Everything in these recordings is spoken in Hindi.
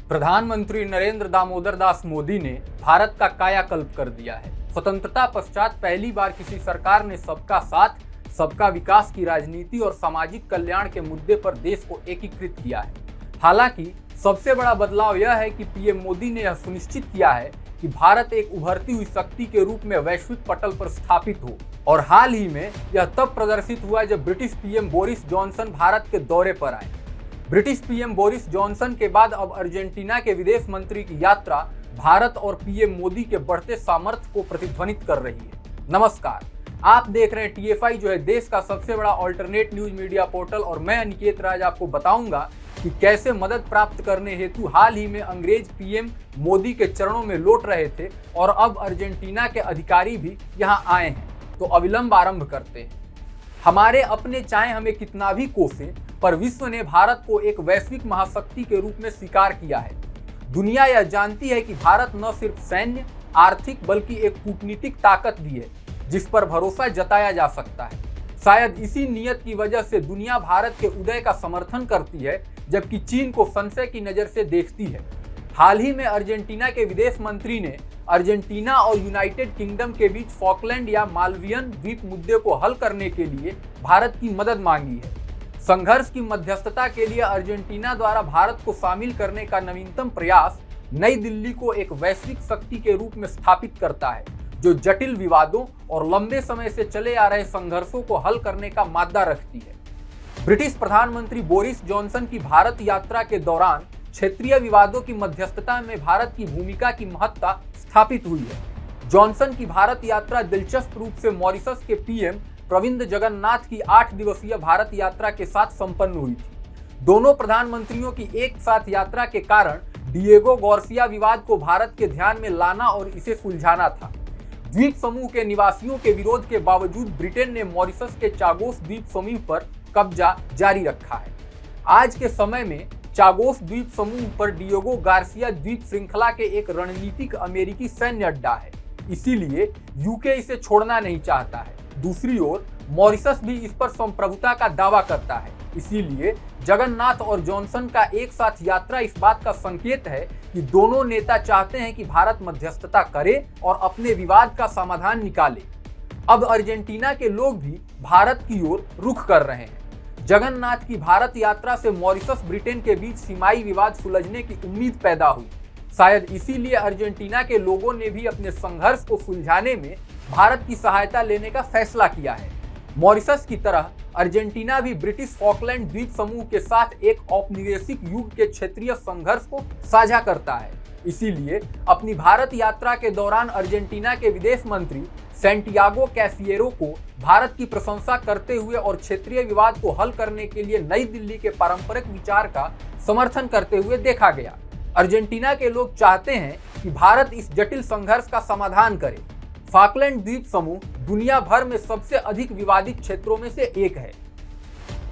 प्रधानमंत्री नरेंद्र दामोदर दास मोदी ने भारत का कायाकल्प कर दिया है। स्वतंत्रता पश्चात पहली बार किसी सरकार ने सबका साथ, सबका विकास की राजनीति और सामाजिक कल्याण के मुद्दे पर देश को एकीकृत किया है। हालांकि सबसे बड़ा बदलाव यह है कि पीएम मोदी ने यह सुनिश्चित किया है कि भारत एक उभरती हुई शक्ति के रूप में वैश्विक पटल पर स्थापित हो। और हाल ही में यह तब प्रदर्शित हुआ जब British PM Boris Johnson Bharat के दौरे पर आए। ब्रिटिश पीएम बोरिस जॉनसन के बाद अब अर्जेंटीना के विदेश मंत्री की यात्रा भारत और पीएम मोदी के बढ़ते सामर्थ्य को प्रतिध्वनित कर रही है। नमस्कार, आप देख रहे हैं टीएफआई, जो है देश का सबसे बड़ा अल्टरनेट न्यूज मीडिया पोर्टल। और मैं अनिकेत राज आपको बताऊंगा कि कैसे मदद प्राप्त करने हेतु हाल ही में अंग्रेज पीएम मोदी के चरणों में लौट रहे थे और अब अर्जेंटीना के अधिकारी भी यहां आए हैं। तो अविलंब आरंभ करते हैं। हमारे अपने चाहे हमें कितना भी कोसें, पर विश्व ने भारत को एक वैश्विक महाशक्ति के रूप में स्वीकार किया है। दुनिया यह जानती है कि भारत न सिर्फ सैन्य, आर्थिक बल्कि एक कूटनीतिक ताकत भी है जिस पर भरोसा जताया जा सकता है। शायद इसी नियत की वजह से दुनिया भारत के उदय का समर्थन करती है, जबकि चीन को संशय की नजर से देखती है। हाल ही में अर्जेंटीना के विदेश मंत्री ने अर्जेंटीना और यूनाइटेड किंगडम के बीच फॉकलैंड या मालवियन द्वीप मुद्दे को हल करने के लिए भारत की मदद मांगी है। संघर्ष की मध्यस्थता के लिए अर्जेंटीना द्वारा भारत को शामिल करने का नवीनतम प्रयास नई दिल्ली को एक वैश्विक शक्ति के रूप में स्थापित करता है, जो जटिल विवादों और लंबे समय से चले आ रहे संघर्षों को हल करने का मादा रखती है। ब्रिटिश प्रधानमंत्री बोरिस जॉनसन की भारत यात्रा के दौरान क्षेत्रीय विवादों की मध्यस्थता में भारत की भूमिका की महत्ता स्थापित हुई है। जॉनसन की भारत यात्रा दिलचस्प रूप से मॉरिशस के पीएम प्रविंद जगन्नाथ की 8 दिवसीय भारत यात्रा के साथ संपन्न हुई थी। दोनों प्रधानमंत्रियों की एक साथ यात्रा के कारण डिएगो गार्सिया विवाद को भारत के ध्यान में लाना और इसे सुलझाना था। द्वीप समूह के निवासियों के विरोध के बावजूद ब्रिटेन ने मॉरिशस के चागोस द्वीप समूह पर कब्जा जारी रखा है। आज के समय में चागोस द्वीप समूह पर डिएगो गार्सिया द्वीप श्रृंखला के एक रणनीतिक अमेरिकी सैन्य अड्डा है, इसीलिए यूके इसे छोड़ना नहीं चाहता है। दूसरी ओर मॉरिशस भी इस पर संप्रभुता का दावा करता है, इसीलिए जगन्नाथ और जॉनसन का एक साथ यात्रा इस बात का संकेत है कि दोनों नेता चाहते हैं कि भारत मध्यस्थता करे और अपने विवाद का समाधान निकाले। अब अर्जेंटीना के लोग भी भारत की ओर रुख कर रहे हैं। जगन्नाथ की भारत यात्रा से मॉरिशस ब्रिटेन के बीच सीमाई विवाद सुलझने की उम्मीद पैदा हुई। शायद इसीलिए अर्जेंटीना के लोगों ने भी अपने संघर्ष को सुलझाने में भारत की सहायता लेने का फैसला किया है। मॉरिशस की तरह अर्जेंटीना भी ब्रिटिश फॉकलैंड द्वीप समूह के साथ एक औपनिवेशिक युग के क्षेत्रीय संघर्ष को साझा करता है। इसीलिए अपनी भारत यात्रा के दौरान अर्जेंटीना के विदेश मंत्री सैंटियागो कैफिएरो को भारत की प्रशंसा करते हुए और क्षेत्रीय विवाद को हल करने के लिए नई दिल्ली के पारंपरिक विचार का समर्थन करते हुए देखा गया। अर्जेंटीना के लोग चाहते हैं कि भारत इस जटिल संघर्ष का समाधान करे। फॉकलैंड द्वीप समूह दुनिया भर में सबसे अधिक विवादित क्षेत्रों में से एक है।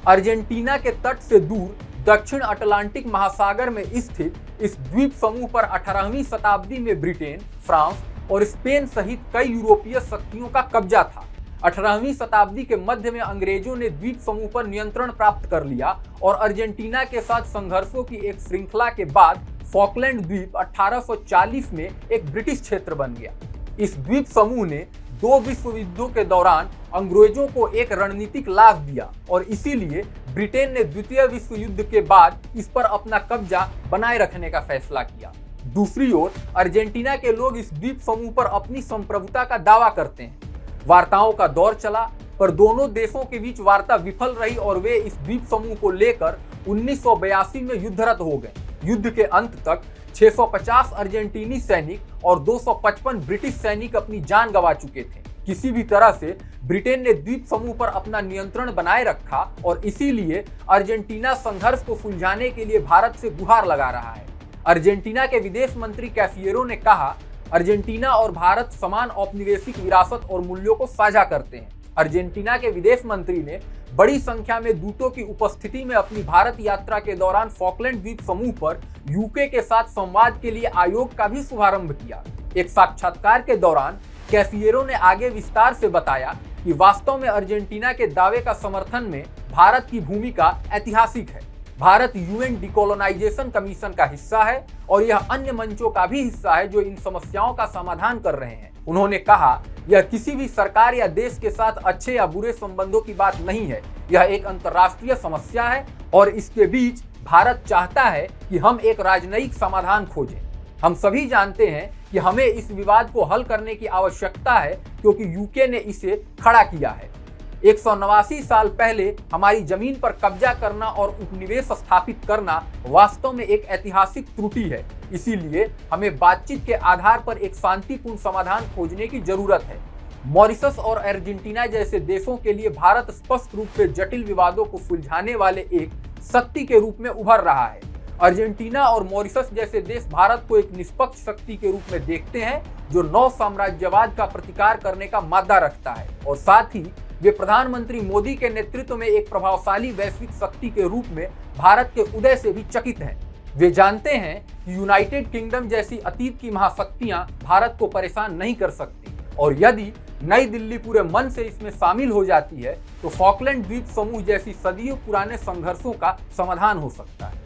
अर्जेंटीना के तट से दूर दक्षिण अटलांटिक महासागर में स्थित इस द्वीप समूह पर 18वीं शताब्दी में ब्रिटेन, फ्रांस और स्पेन सहित कई यूरोपीय शक्तियों का कब्जा था। 18वीं शताब्दी के मध्य में अंग्रेजों ने द्वीप समूह पर नियंत्रण प्राप्त कर लिया और अर्जेंटीना के साथ संघर्षों की एक श्रृंखला के बाद फॉकलैंड द्वीप 1840 में एक ब्रिटिश क्षेत्र बन गया। इस द्वीप समूह ने 2 विश्व युद्धों के दौरान अंग्रेजों को एक रणनीतिक लाभ दिया और इसीलिए ब्रिटेन ने द्वितीय विश्व युद्ध के बाद इस पर अपना कब्जा बनाए रखने का फैसला किया। दूसरी ओर अर्जेंटीना के लोग इस द्वीप समूह पर अपनी संप्रभुता का दावा करते हैं। वार्ताओं का दौर चला, पर दोनों देशों के बीच वार्ता विफल रही और वे इस द्वीप समूह को लेकर 1982 में युद्धरत हो गए। युद्ध के अंत तक 650 अर्जेंटीनी सैनिक और 255 ब्रिटिश सैनिक अपनी जान गंवा चुके थे। किसी भी तरह से ब्रिटेन ने द्वीप समूह पर अपना नियंत्रण बनाए रखा और इसीलिए अर्जेंटीना संघर्ष को सुलझाने के लिए भारत से गुहार लगा रहा है। अर्जेंटीना के विदेश मंत्री कैफिएरो ने कहा, अर्जेंटीना और भारत समान औपनिवेशिक विरासत और मूल्यों को साझा करते हैं। अर्जेंटीना के विदेश मंत्री ने बड़ी संख्या में दूतों की उपस्थिति में अपनी भारत यात्रा के दौरान फॉकलैंड द्वीप समूह पर यूके के साथ संवाद के लिए आयोग का भी शुभारंभ किया। एक साक्षात्कार के दौरान कैफिएरो ने आगे विस्तार से बताया कि वास्तव में अर्जेंटीना के दावे का समर्थन में भारत की भूमिका ऐतिहासिक है। भारत यूएन डिकोलोनाइजेशन कमीशन का हिस्सा है और यह अन्य मंचों का भी हिस्सा है जो इन समस्याओं का समाधान कर रहे हैं। उन्होंने कहा, यह किसी भी सरकार या देश के साथ अच्छे या बुरे संबंधों की बात नहीं है, यह एक अंतर्राष्ट्रीय समस्या है और इसके बीच भारत चाहता है कि हम एक राजनयिक समाधान खोजें। हम सभी जानते हैं कि हमें इस विवाद को हल करने की आवश्यकता है क्योंकि यूके ने इसे खड़ा किया है। 189 साल पहले हमारी जमीन पर कब्जा करना और उपनिवेश स्थापित करना वास्तव में एक ऐतिहासिक त्रुटि है। इसीलिए हमें बातचीत के आधार पर एक शांतिपूर्ण समाधान खोजने की जरूरत है। मॉरिशस और अर्जेंटीना जैसे देशों के लिए भारत स्पष्ट रूप से जटिल विवादों को सुलझाने वाले एक शक्ति के रूप में उभर रहा है। अर्जेंटीना और मॉरिशस जैसे देश भारत को एक निष्पक्ष शक्ति के रूप में देखते हैं जो नव साम्राज्यवाद का प्रतिकार करने का मादा रखता है और साथ ही वे प्रधानमंत्री मोदी के नेतृत्व में एक प्रभावशाली वैश्विक शक्ति के रूप में भारत के उदय से भी चकित हैं। वे जानते हैं कि यूनाइटेड किंगडम जैसी अतीत की महाशक्तियां भारत को परेशान नहीं कर सकती और यदि नई दिल्ली पूरे मन से इसमें शामिल हो जाती है तो फॉकलैंड द्वीप समूह जैसी सदियों पुराने संघर्षों का समाधान हो सकता है।